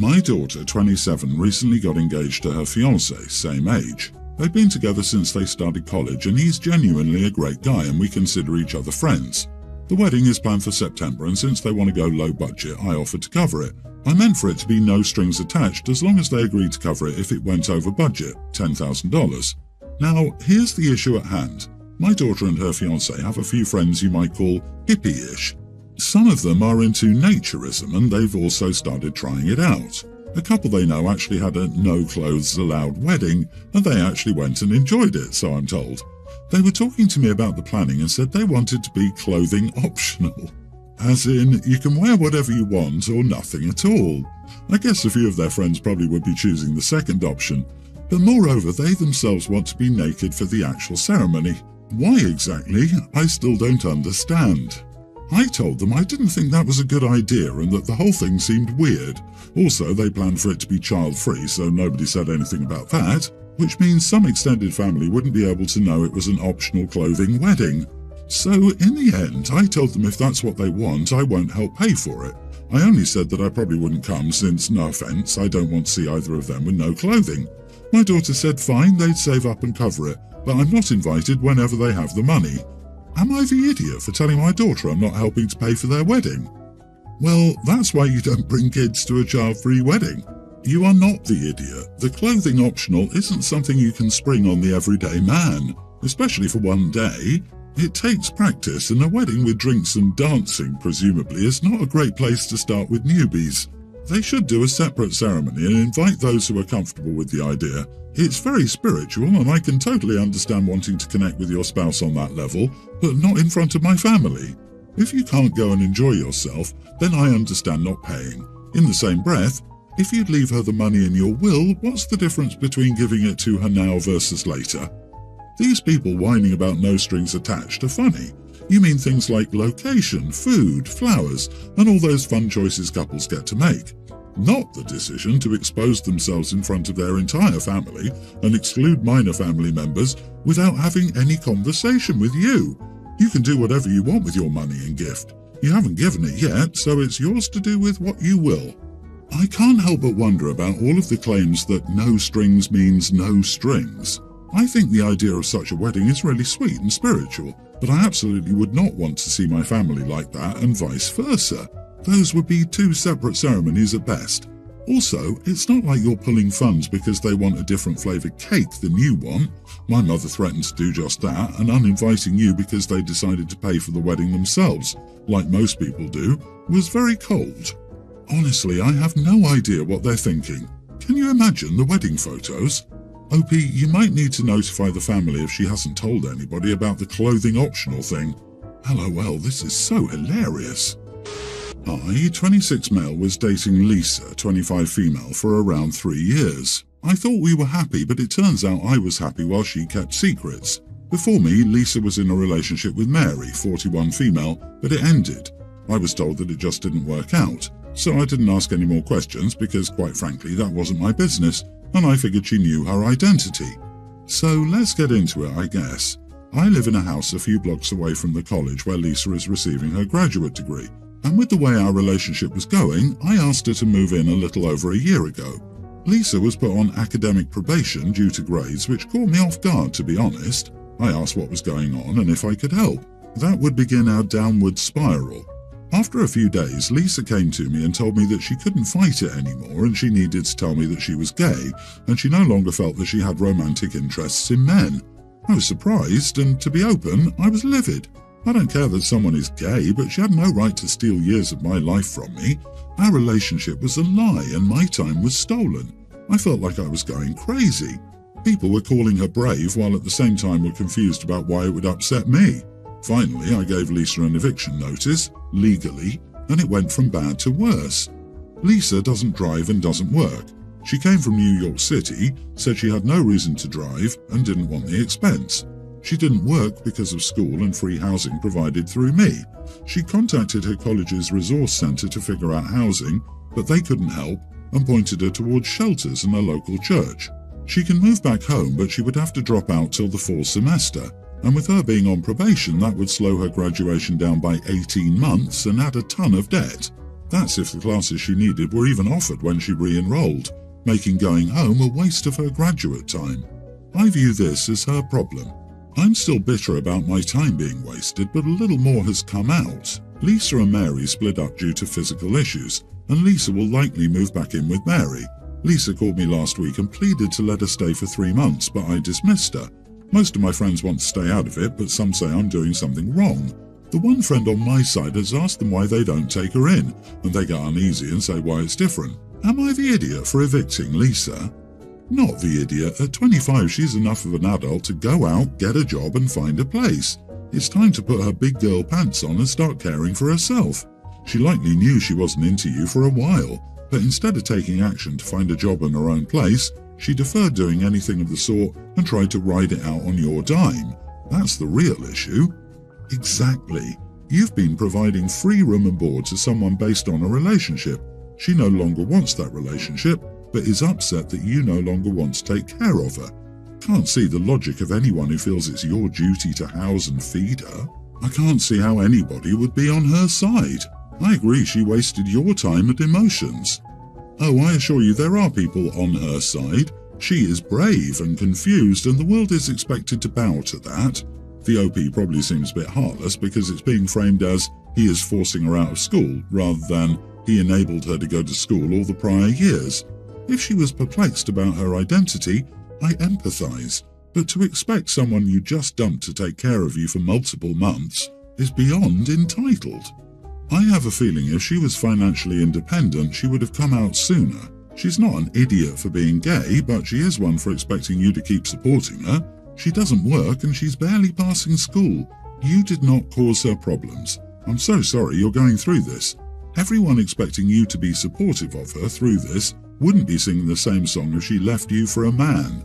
My daughter, 27, recently got engaged to her fiance, same age. They've been together since they started college and he's genuinely a great guy and we consider each other friends. The wedding is planned for September and since they want to go low budget, I offered to cover it. I meant for it to be no strings attached as long as they agreed to cover it if it went over budget, $10,000. Now, here's the issue at hand. My daughter and her fiancé have a few friends you might call hippie-ish. Some of them are into naturism and they've also started trying it out. A couple they know actually had a no-clothes-allowed wedding and they actually went and enjoyed it, so I'm told. They were talking to me about the planning and said they wanted to be clothing optional. As in, you can wear whatever you want or nothing at all. I guess a few of their friends probably would be choosing the second option. But moreover, they themselves want to be naked for the actual ceremony. Why exactly? I still don't understand. I told them I didn't think that was a good idea and that the whole thing seemed weird. Also, they planned for it to be child-free, so nobody said anything about that, which means some extended family wouldn't be able to know it was an optional clothing wedding. So, in the end, I told them if that's what they want, I won't help pay for it. I only said that I probably wouldn't come since, no offence, I don't want to see either of them with no clothing. My daughter said fine, they'd save up and cover it, but I'm not invited whenever they have the money. Am I the idiot for telling my daughter I'm not helping to pay for their wedding? Well, that's why you don't bring kids to a child-free wedding. You are not the idiot. The clothing optional isn't something you can spring on the everyday man, especially for one day. It takes practice, and a wedding with drinks and dancing, presumably, is not a great place to start with newbies. They should do a separate ceremony and invite those who are comfortable with the idea. It's very spiritual, and I can totally understand wanting to connect with your spouse on that level, but not in front of my family. If you can't go and enjoy yourself, then I understand not paying. In the same breath, if you'd leave her the money in your will, what's the difference between giving it to her now versus later? These people whining about no strings attached are funny. You mean things like location, food, flowers, and all those fun choices couples get to make. Not the decision to expose themselves in front of their entire family and exclude minor family members without having any conversation with you. You can do whatever you want with your money and gift. You haven't given it yet, so it's yours to do with what you will. I can't help but wonder about all of the claims that no strings means no strings. I think the idea of such a wedding is really sweet and spiritual, but I absolutely would not want to see my family like that and vice versa. Those would be two separate ceremonies at best. Also, it's not like you're pulling funds because they want a different flavoured cake than you want. My mother threatened to do just that, and uninviting you because they decided to pay for the wedding themselves, like most people do, was very cold. Honestly, I have no idea what they're thinking. Can you imagine the wedding photos? OP, you might need to notify the family if she hasn't told anybody about the clothing optional thing. LOL, this is so hilarious. I, 26 male, was dating Lisa, 25 female, for around 3 years. I thought we were happy, but it turns out I was happy while she kept secrets. Before me, Lisa was in a relationship with Mary, 41 female, but it ended. I was told that it just didn't work out, so I didn't ask any more questions because, quite frankly, that wasn't my business, and I figured she knew her identity. So let's get into it, I guess. I live in a house a few blocks away from the college where Lisa is receiving her graduate degree. And with the way our relationship was going, I asked her to move in a little over a year ago. Lisa was put on academic probation due to grades, which caught me off guard, to be honest. I asked what was going on and if I could help. That would begin our downward spiral. After a few days, Lisa came to me and told me that she couldn't fight it anymore and she needed to tell me that she was gay and she no longer felt that she had romantic interests in men. I was surprised and, to be open, I was livid. I don't care that someone is gay, but she had no right to steal years of my life from me. Our relationship was a lie and my time was stolen. I felt like I was going crazy. People were calling her brave while at the same time were confused about why it would upset me. Finally, I gave Lisa an eviction notice, legally, and it went from bad to worse. Lisa doesn't drive and doesn't work. She came from New York City, said she had no reason to drive and didn't want the expense. She didn't work because of school and free housing provided through me. She contacted her college's resource centre to figure out housing, but they couldn't help and pointed her towards shelters and a local church. She can move back home, but she would have to drop out till the fall semester. And with her being on probation, that would slow her graduation down by 18 months and add a ton of debt. That's if the classes she needed were even offered when she re-enrolled, making going home a waste of her graduate time. I view this as her problem. I'm still bitter about my time being wasted, but a little more has come out. Lisa and Mary split up due to physical issues, and Lisa will likely move back in with Mary. Lisa called me last week and pleaded to let her stay for 3 months, but I dismissed her. Most of my friends want to stay out of it, but some say I'm doing something wrong. The one friend on my side has asked them why they don't take her in, and they get uneasy and say why it's different. Am I the idiot for evicting Lisa? Not the idiot. At 25, she's enough of an adult to go out, get a job and find a place. It's time to put her big girl pants on and start caring for herself. She likely knew she wasn't into you for a while, but instead of taking action to find a job in her own place, she deferred doing anything of the sort and tried to ride it out on your dime. That's the real issue. Exactly. You've been providing free room and board to someone based on a relationship. She no longer wants that relationship, but is upset that you no longer want to take care of her. Can't see the logic of anyone who feels it's your duty to house and feed her. I can't see how anybody would be on her side. I agree she wasted your time and emotions. Oh, I assure you there are people on her side. She is brave and confused, and the world is expected to bow to that. The OP probably seems a bit heartless because it's being framed as he is forcing her out of school, rather than he enabled her to go to school all the prior years. If she was perplexed about her identity, I empathise, but to expect someone you just dumped to take care of you for multiple months is beyond entitled. I have a feeling if she was financially independent, she would have come out sooner. She's not an idiot for being gay, but she is one for expecting you to keep supporting her. She doesn't work and she's barely passing school. You did not cause her problems. I'm so sorry you're going through this. Everyone expecting you to be supportive of her through this wouldn't be singing the same song if she left you for a man.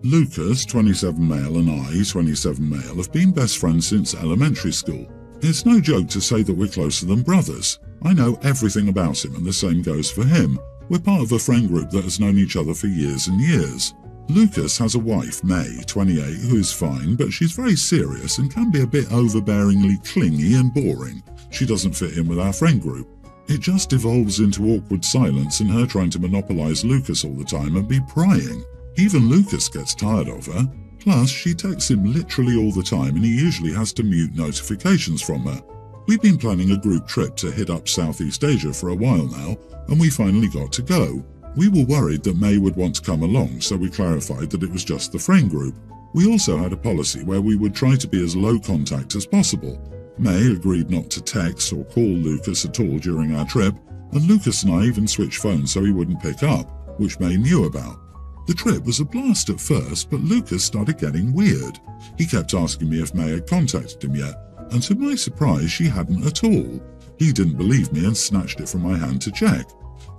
Lucas, 27 male, and I, 27 male, have been best friends since elementary school. It's no joke to say that we're closer than brothers. I know everything about him and the same goes for him. We're part of a friend group that has known each other for years and years. Lucas has a wife, May, 28, who is fine, but she's very serious and can be a bit overbearingly clingy and boring. She doesn't fit in with our friend group. It just devolves into awkward silence and her trying to monopolize Lucas all the time and be prying. Even Lucas gets tired of her. Plus, she texts him literally all the time and he usually has to mute notifications from her. We've been planning a group trip to hit up Southeast Asia for a while now, and we finally got to go. We were worried that May would want to come along, so we clarified that it was just the friend group. We also had a policy where we would try to be as low contact as possible. May agreed not to text or call Lucas at all during our trip, and Lucas and I even switched phones so he wouldn't pick up, which May knew about. The trip was a blast at first, but Lucas started getting weird. He kept asking me if May had contacted him yet, and to my surprise she hadn't at all. He didn't believe me and snatched it from my hand to check.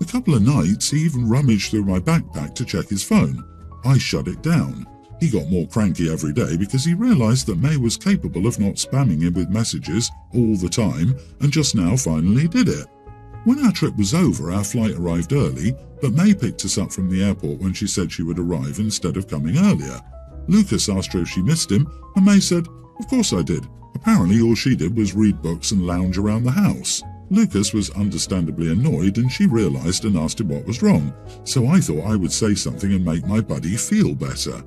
A couple of nights he even rummaged through my backpack to check his phone. I shut it down. He got more cranky every day because he realised that May was capable of not spamming him with messages all the time and just now finally did it. When our trip was over, our flight arrived early, but May picked us up from the airport when she said she would arrive instead of coming earlier. Lucas asked her if she missed him, and May said, "Of course I did." Apparently all she did was read books and lounge around the house. Lucas was understandably annoyed and she realised and asked him what was wrong, so I thought I would say something and make my buddy feel better.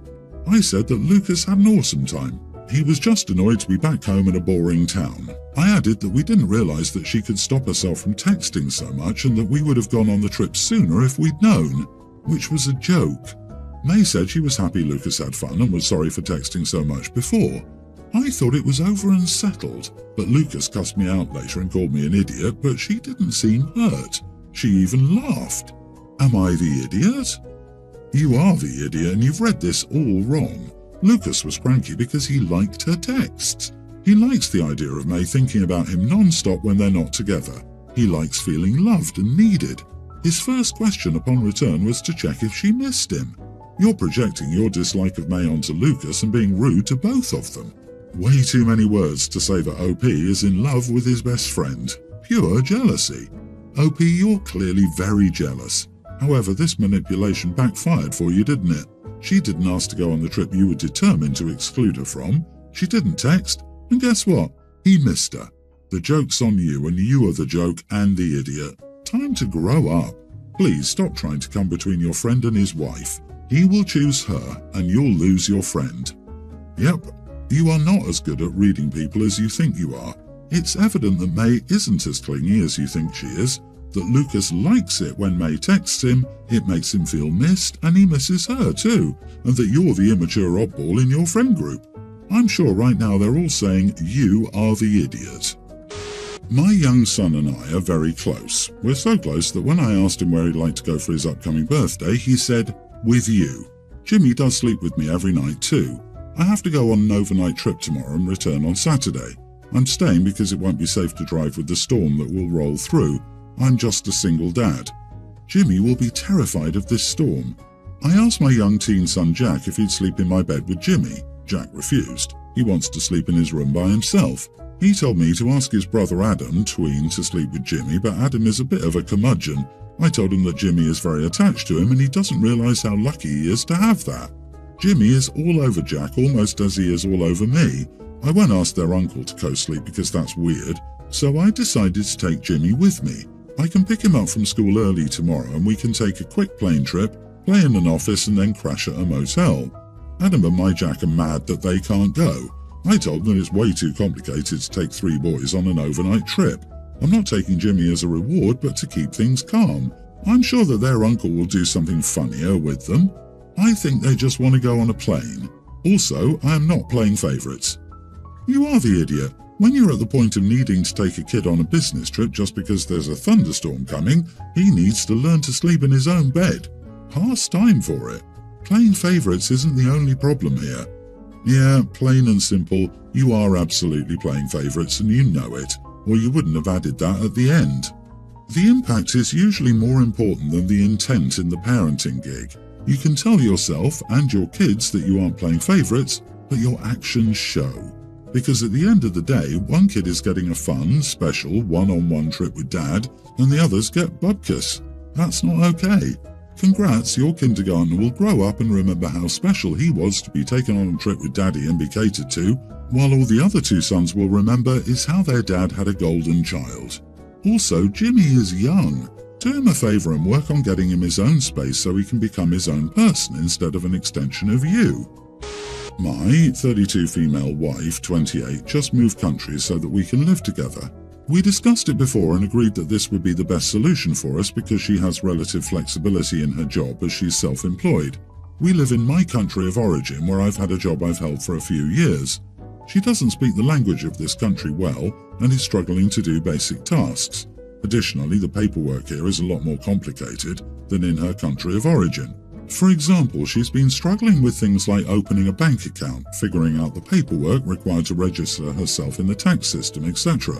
I said that Lucas had an awesome time. He was just annoyed to be back home in a boring town. I added that we didn't realise that she could stop herself from texting so much and that we would have gone on the trip sooner if we'd known, which was a joke. May said she was happy Lucas had fun and was sorry for texting so much before. I thought it was over and settled, but Lucas cussed me out later and called me an idiot, but she didn't seem hurt. She even laughed. Am I the idiot? You are the idiot and you've read this all wrong. Lucas was cranky because he liked her texts. He likes the idea of May thinking about him non-stop when they're not together. He likes feeling loved and needed. His first question upon return was to check if she missed him. You're projecting your dislike of May onto Lucas and being rude to both of them. Way too many words to say that OP is in love with his best friend. Pure jealousy. OP, you're clearly very jealous. However, this manipulation backfired for you, didn't it? She didn't ask to go on the trip you were determined to exclude her from. She didn't text, and guess what? He missed her. The joke's on you and you are the joke and the idiot. Time to grow up. Please stop trying to come between your friend and his wife. He will choose her and you'll lose your friend. Yep, you are not as good at reading people as you think you are. It's evident that May isn't as clingy as you think she is, that Lucas likes it when May texts him, it makes him feel missed, and he misses her too, and that you're the immature oddball in your friend group. I'm sure right now they're all saying you are the idiot. My young son and I are very close. We're so close that when I asked him where he'd like to go for his upcoming birthday, he said, with you. Jimmy does sleep with me every night too. I have to go on an overnight trip tomorrow and return on Saturday. I'm staying because it won't be safe to drive with the storm that will roll through. I'm just a single dad. Jimmy will be terrified of this storm. I asked my young teen son Jack if he'd sleep in my bed with Jimmy. Jack refused. He wants to sleep in his room by himself. He told me to ask his brother Adam, tween, to sleep with Jimmy, but Adam is a bit of a curmudgeon. I told him that Jimmy is very attached to him and he doesn't realise how lucky he is to have that. Jimmy is all over Jack almost as he is all over me. I won't ask their uncle to co-sleep because that's weird, so I decided to take Jimmy with me. I can pick him up from school early tomorrow and we can take a quick plane trip, play in an office and then crash at a motel. Adam and my Jack are mad that they can't go. I told them it's way too complicated to take 3 boys on an overnight trip. I'm not taking Jimmy as a reward but to keep things calm. I'm sure that their uncle will do something funnier with them. I think they just want to go on a plane. Also, I am not playing favourites. You are the idiot. When you're at the point of needing to take a kid on a business trip just because there's a thunderstorm coming, he needs to learn to sleep in his own bed. Past time for it. Playing favourites isn't the only problem here. Yeah, plain and simple, you are absolutely playing favourites and you know it, or you wouldn't have added that at the end. The impact is usually more important than the intent in the parenting gig. You can tell yourself and your kids that you aren't playing favourites, but your actions show. Because at the end of the day, one kid is getting a fun, special, one-on-one trip with dad, and the others get bupkis. That's not okay. Congrats, your kindergartner will grow up and remember how special he was to be taken on a trip with daddy and be catered to, while all the other 2 sons will remember is how their dad had a golden child. Also, Jimmy is young. Do him a favour and work on getting him his own space so he can become his own person instead of an extension of you. My 32 female wife, 28, just moved countries so that we can live together. We discussed it before and agreed that this would be the best solution for us because she has relative flexibility in her job as she's self-employed. We live in my country of origin where I've had a job I've held for a few years. She doesn't speak the language of this country well and is struggling to do basic tasks. Additionally, the paperwork here is a lot more complicated than in her country of origin. For example, she's been struggling with things like opening a bank account, figuring out the paperwork required to register herself in the tax system, etc.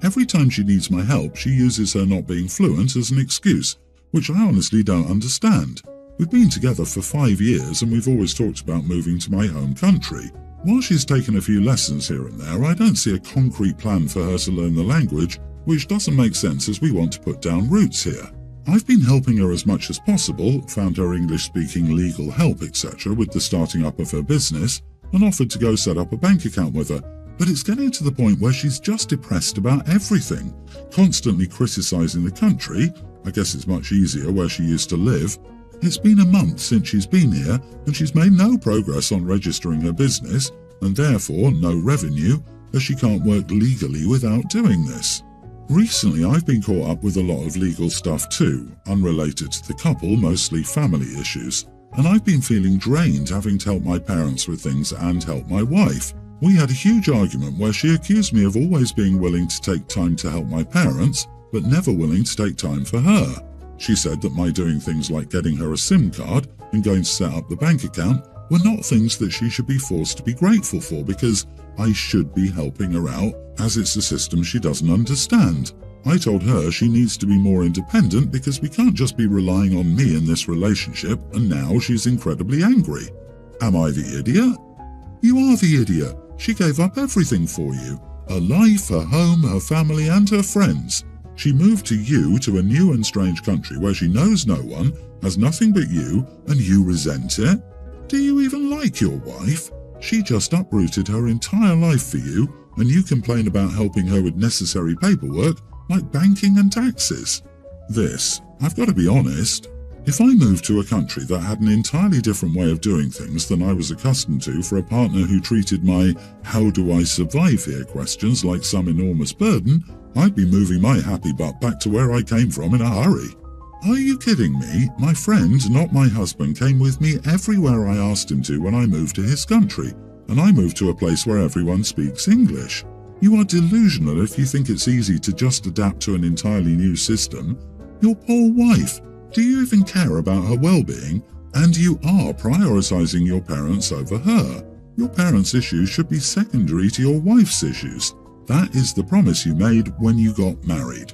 Every time she needs my help, she uses her not being fluent as an excuse, which I honestly don't understand. We've been together for 5 years and we've always talked about moving to my home country. While she's taken a few lessons here and there, I don't see a concrete plan for her to learn the language, which doesn't make sense as we want to put down roots here. I've been helping her as much as possible, found her English-speaking legal help, etc. with the starting up of her business, and offered to go set up a bank account with her. But it's getting to the point where she's just depressed about everything, constantly criticising the country. I guess it's much easier where she used to live. It's been a month since she's been here, and she's made no progress on registering her business, and therefore no revenue, as she can't work legally without doing this. Recently, I've been caught up with a lot of legal stuff too, unrelated to the couple, mostly family issues, and I've been feeling drained having to help my parents with things and help my wife. We had a huge argument where she accused me of always being willing to take time to help my parents, but never willing to take time for her. She said that my doing things like getting her a SIM card and going to set up the bank account were not things that she should be forced to be grateful for because I should be helping her out, as it's a system she doesn't understand. I told her she needs to be more independent because we can't just be relying on me in this relationship, and now she's incredibly angry. Am I the idiot? You are the idiot. She gave up everything for you. Her life, her home, her family, and her friends. She moved to you, to a new and strange country where she knows no one, has nothing but you, and you resent it? Do you even like your wife? She just uprooted her entire life for you, and you complain about helping her with necessary paperwork like banking and taxes. I've got to be honest, if I moved to a country that had an entirely different way of doing things than I was accustomed to for a partner who treated my "how do I survive here" questions like some enormous burden, I'd be moving my happy butt back to where I came from in a hurry. Are you kidding me? My friend, not my husband, came with me everywhere I asked him to when I moved to his country, and I moved to a place where everyone speaks English. You are delusional if you think it's easy to just adapt to an entirely new system. Your poor wife. Do you even care about her well-being? And you are prioritizing your parents over her. Your parents' issues should be secondary to your wife's issues. That is the promise you made when you got married.